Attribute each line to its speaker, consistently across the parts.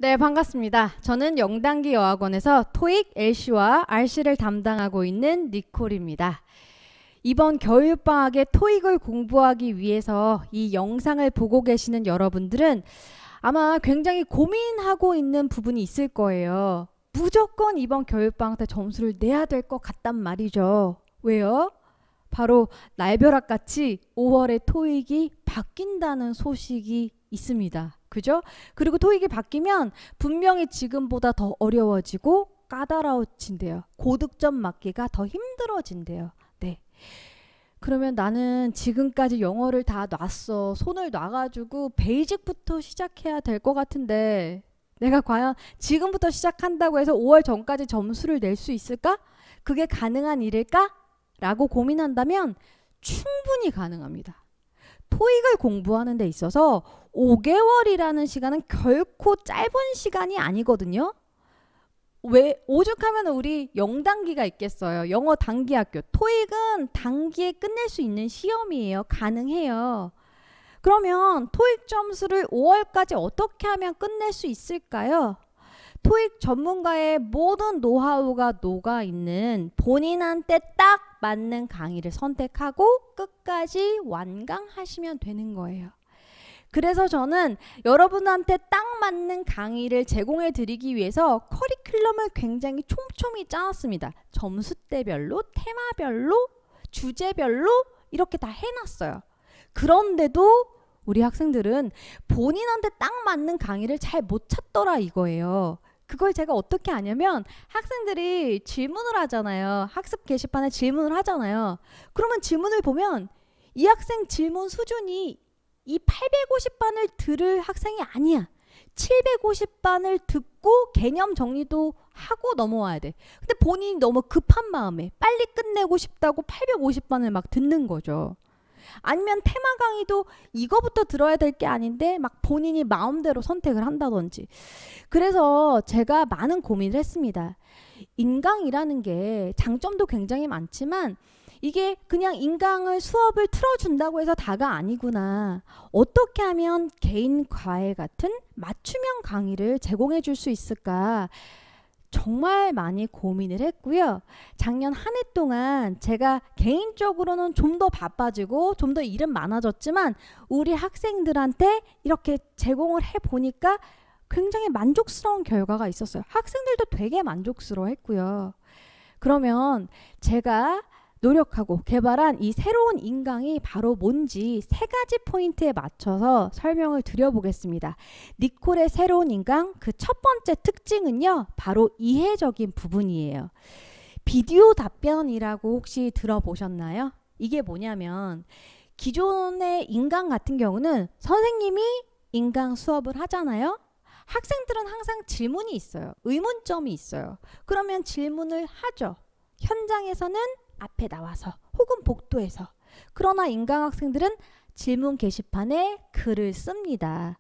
Speaker 1: 네, 반갑습니다. 저는 영단기 여학원에서 토익 LC와 RC를 담당하고 있는 니콜입니다. 이번 겨울방학에 토익을 공부하기 위해서 이 영상을 보고 계시는 여러분들은 아마 굉장히 고민하고 있는 부분이 있을 거예요. 무조건 이번 겨울방학 때 점수를 내야 될 것 같단 말이죠. 왜요? 바로 날벼락 같이 5월에 토익이 바뀐다는 소식이 있습니다. 그죠? 그리고 토익이 바뀌면 분명히 지금보다 더 어려워지고 까다로워진대요. 고득점 맞기가 더 힘들어진대요. 네. 그러면 나는 지금까지 영어를 다 놨어. 손을 놔가지고 베이직부터 시작해야 될 것 같은데 내가 과연 지금부터 시작한다고 해서 5월 전까지 점수를 낼 수 있을까? 그게 가능한 일일까? 라고 고민한다면 충분히 가능합니다. 토익을 공부하는 데 있어서 5개월이라는 시간은 결코 짧은 시간이 아니거든요. 왜 오죽하면 우리 영단기가 있겠어요. 영어 단기학교. 토익은 단기에 끝낼 수 있는 시험이에요. 가능해요. 그러면 토익 점수를 5월까지 어떻게 하면 끝낼 수 있을까요? 토익 전문가의 모든 노하우가 녹아있는 본인한테 딱 맞는 강의를 선택하고 끝까지 완강하시면 되는 거예요. 그래서 저는 여러분한테 딱 맞는 강의를 제공해 드리기 위해서 커리큘럼을 굉장히 촘촘히 짜놨습니다. 점수대별로, 테마별로, 주제별로 이렇게 다 해놨어요. 그런데도 우리 학생들은 본인한테 딱 맞는 강의를 잘 못 찾더라 이거예요. 그걸 제가 어떻게 아냐면 학생들이 질문을 하잖아요. 학습 게시판에 질문을 하잖아요. 그러면 질문을 보면 이 학생 질문 수준이 이 850반을 들을 학생이 아니야. 750반을 듣고 개념 정리도 하고 넘어와야 돼. 근데 본인이 너무 급한 마음에 빨리 끝내고 싶다고 850반을 막 듣는 거죠. 아니면 테마 강의도 이거부터 들어야 될 게 아닌데 막 본인이 마음대로 선택을 한다든지. 그래서 제가 많은 고민을 했습니다. 인강이라는 게 장점도 굉장히 많지만 이게 그냥 인강을 수업을 틀어준다고 해서 다가 아니구나. 어떻게 하면 개인 과외 같은 맞춤형 강의를 제공해 줄 수 있을까? 정말 많이 고민을 했고요. 작년 한 해 동안 제가 개인적으로는 좀 더 바빠지고 좀 더 일은 많아졌지만 우리 학생들한테 이렇게 제공을 해보니까 굉장히 만족스러운 결과가 있었어요. 학생들도 되게 만족스러워 했고요. 그러면 제가 노력하고 개발한 이 새로운 인강이 바로 뭔지 세 가지 포인트에 맞춰서 설명을 드려보겠습니다. 니콜의 새로운 인강 그 첫 번째 특징은요. 바로 이해적인 부분이에요. 비디오 답변이라고 혹시 들어보셨나요? 이게 뭐냐면 기존의 인강 같은 경우는 선생님이 인강 수업을 하잖아요. 학생들은 항상 질문이 있어요. 의문점이 있어요. 그러면 질문을 하죠. 현장에서는 앞에 나와서 혹은 복도에서. 그러나 인강 학생들은 질문 게시판에 글을 씁니다.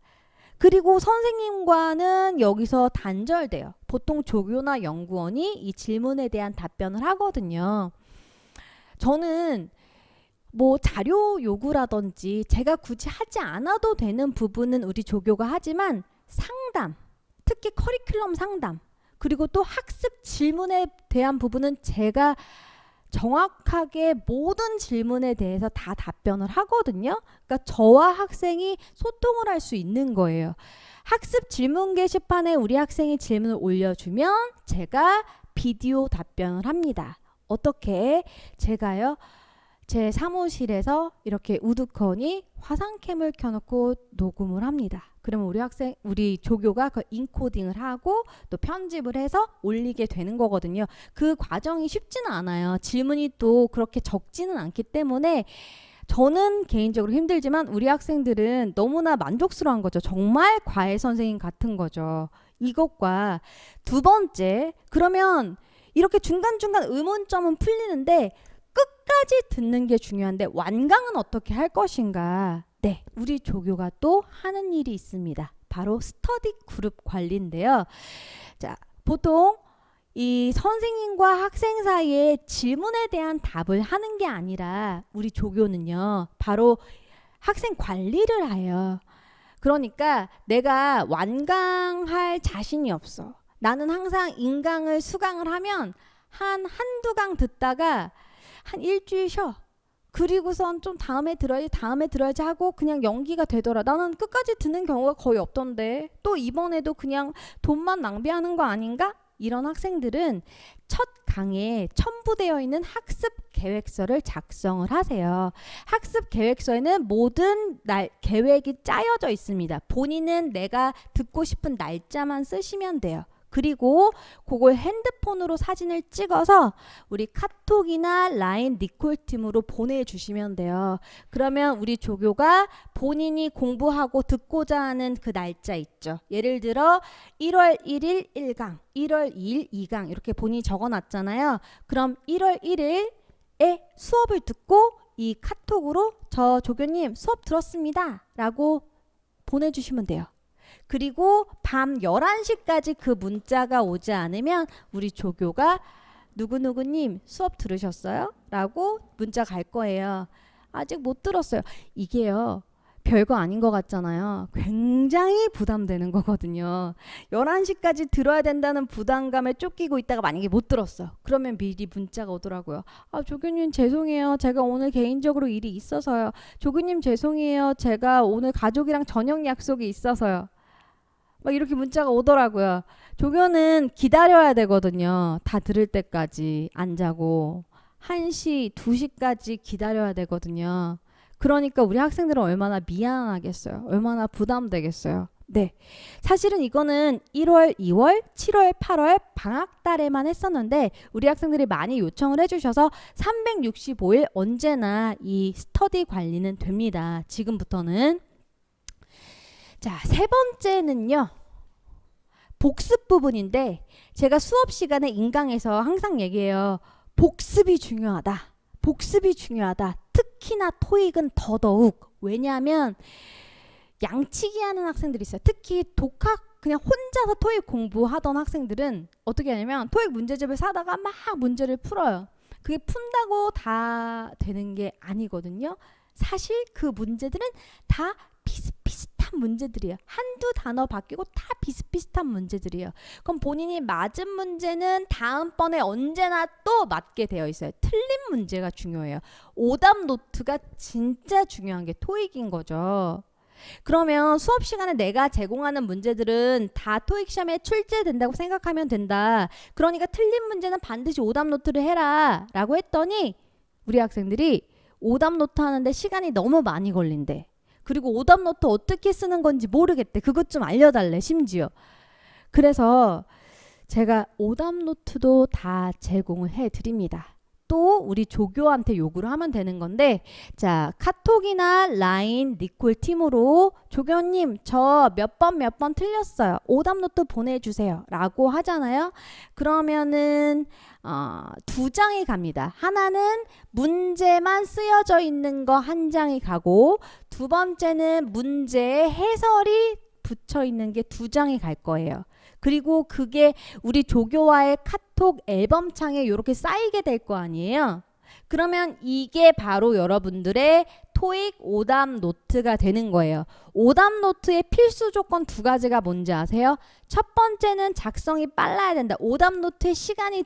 Speaker 1: 그리고 선생님과는 여기서 단절돼요. 보통 조교나 연구원이 이 질문에 대한 답변을 하거든요. 저는 뭐 자료 요구라든지 제가 굳이 하지 않아도 되는 부분은 우리 조교가 하지만 상담, 특히 커리큘럼 상담, 그리고 또 학습 질문에 대한 부분은 제가 정확하게 모든 질문에 대해서 다 답변을 하거든요. 그러니까 저와 학생이 소통을 할 수 있는 거예요. 학습 질문 게시판에 우리 학생이 질문을 올려주면 제가 비디오 답변을 합니다. 어떻게? 제가요. 제 사무실에서 이렇게 우두커니 화상캠을 켜놓고 녹음을 합니다. 그러면 우리 조교가 그 인코딩을 하고 또 편집을 해서 올리게 되는 거거든요. 그 과정이 쉽지는 않아요. 질문이 또 그렇게 적지는 않기 때문에 저는 개인적으로 힘들지만 우리 학생들은 너무나 만족스러운 거죠. 정말 과외 선생님 같은 거죠. 이것과 두 번째, 그러면 이렇게 중간중간 의문점은 풀리는데 끝까지 듣는 게 중요한데 완강은 어떻게 할 것인가? 네, 우리 조교가 또 하는 일이 있습니다. 바로 스터디 그룹 관리인데요. 자, 보통 이 선생님과 학생 사이에 질문에 대한 답을 하는 게 아니라 우리 조교는요. 바로 학생 관리를 해요. 그러니까 내가 완강할 자신이 없어. 나는 항상 인강을 수강을 하면 한두 강 듣다가 한 일주일 쉬어. 그리고선 좀 다음에 들어야지 하고 그냥 연기가 되더라. 나는 끝까지 듣는 경우가 거의 없던데 또 이번에도 그냥 돈만 낭비하는 거 아닌가? 이런 학생들은 첫 강에 첨부되어 있는 학습 계획서를 작성을 하세요. 학습 계획서에는 모든 계획이 짜여져 있습니다. 본인은 내가 듣고 싶은 날짜만 쓰시면 돼요. 그리고 그걸 핸드폰으로 사진을 찍어서 우리 카톡이나 라인 니콜팀으로 보내주시면 돼요. 그러면 우리 조교가 본인이 공부하고 듣고자 하는 그 날짜 있죠. 예를 들어 1월 1일 1강, 1월 2일 2강 이렇게 본인이 적어놨잖아요. 그럼 1월 1일에 수업을 듣고 이 카톡으로 저 조교님 수업 들었습니다 라고 보내주시면 돼요. 그리고 밤 11시까지 그 문자가 오지 않으면 우리 조교가 누구누구님 수업 들으셨어요? 라고 문자 갈 거예요. 아직 못 들었어요. 이게요. 별거 아닌 것 같잖아요. 굉장히 부담되는 거거든요. 11시까지 들어야 된다는 부담감에 쫓기고 있다가 만약에 못 들었어. 그러면 미리 문자가 오더라고요. 아, 조교님 죄송해요. 제가 오늘 개인적으로 일이 있어서요. 조교님 죄송해요. 제가 오늘 가족이랑 저녁 약속이 있어서요. 막 이렇게 문자가 오더라고요. 조교는 기다려야 되거든요. 다 들을 때까지 안 자고 1시, 2시까지 기다려야 되거든요. 그러니까 우리 학생들은 얼마나 미안하겠어요. 얼마나 부담되겠어요. 네, 사실은 이거는 1월, 2월, 7월, 8월 방학 달에만 했었는데 우리 학생들이 많이 요청을 해주셔서 365일 언제나 이 스터디 관리는 됩니다. 지금부터는. 자, 세 번째는요. 복습 부분인데 제가 수업 시간에 인강에서 항상 얘기해요. 복습이 중요하다. 복습이 중요하다. 특히나 토익은 더더욱. 왜냐하면 양치기 하는 학생들이 있어요. 특히 독학 그냥 혼자서 토익 공부하던 학생들은 어떻게 하냐면 토익 문제집을 사다가 막 문제를 풀어요. 그게 푼다고 다 되는 게 아니거든요. 사실 그 문제들은 다 비슷비슷한 문제들이에요. 한두 단어 바뀌고 다 비슷비슷한 문제들이에요. 그럼 본인이 맞은 문제는 다음번에 언제나 또 맞게 되어 있어요. 틀린 문제가 중요해요. 오답 노트가 진짜 중요한 게 토익인 거죠. 그러면 수업 시간에 내가 제공하는 문제들은 다 토익 시험에 출제된다고 생각하면 된다. 그러니까 틀린 문제는 반드시 오답 노트를 해라 라고 했더니 우리 학생들이 오답 노트 하는데 시간이 너무 많이 걸린대. 그리고 오답 노트 어떻게 쓰는 건지 모르겠대. 그것 좀 알려달래 심지어. 그래서 제가 오답 노트도 다 제공을 해드립니다. 또 우리 조교한테 요구를 하면 되는 건데 자 카톡이나 라인 니콜 팀으로 조교님 저 몇 번 틀렸어요. 오답 노트 보내주세요 라고 하잖아요. 그러면은 두 장이 갑니다. 하나는 문제만 쓰여져 있는 거 한 장이 가고 두 번째는 문제에 해설이 붙여 있는 게 두 장이 갈 거예요. 그리고 그게 우리 조교와의 카톡 앨범창에 이렇게 쌓이게 될 거 아니에요. 그러면 이게 바로 여러분들의 토익 오답 노트가 되는 거예요. 오답 노트의 필수 조건 두 가지가 뭔지 아세요? 첫 번째는 작성이 빨라야 된다. 오답 노트에 시간이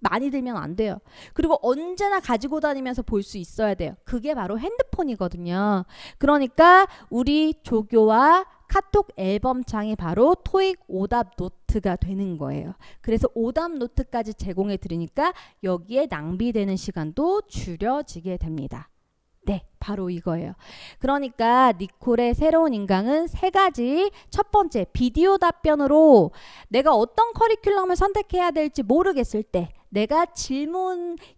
Speaker 1: 많이 들면 안 돼요. 그리고 언제나 가지고 다니면서 볼 수 있어야 돼요. 그게 바로 핸드폰이거든요. 그러니까 우리 조교와 카톡 앨범창이 바로 토익 오답 노트가 되는 거예요. 그래서 오답 노트까지 제공해 드리니까 여기에 낭비되는 시간도 줄여지게 됩니다. 네, 바로 이거예요. 그러니까 니콜의 새로운 인강은 세 가지. 첫 번째, 비디오 답변으로 내가 어떤 커리큘럼을 선택해야 될지 모르겠을 때 내가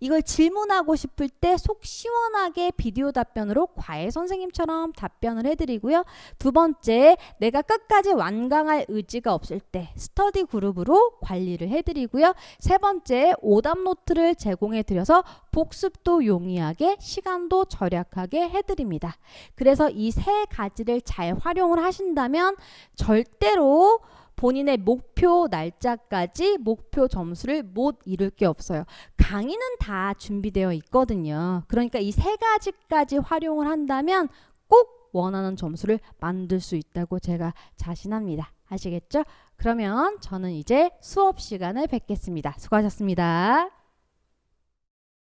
Speaker 1: 이걸 질문하고 싶을 때 속 시원하게 비디오 답변으로 과외 선생님처럼 답변을 해드리고요. 두 번째, 내가 끝까지 완강할 의지가 없을 때 스터디 그룹으로 관리를 해드리고요. 세 번째, 오답 노트를 제공해드려서 복습도 용이하게 시간도 절약하게 해드립니다. 그래서 이 세 가지를 잘 활용을 하신다면 절대로 본인의 목표 날짜까지 목표 점수를 못 이룰 게 없어요. 강의는 다 준비되어 있거든요. 그러니까 이 세 가지까지 활용을 한다면 꼭 원하는 점수를 만들 수 있다고 제가 자신합니다. 아시겠죠? 그러면 저는 이제 수업 시간에 뵙겠습니다. 수고하셨습니다.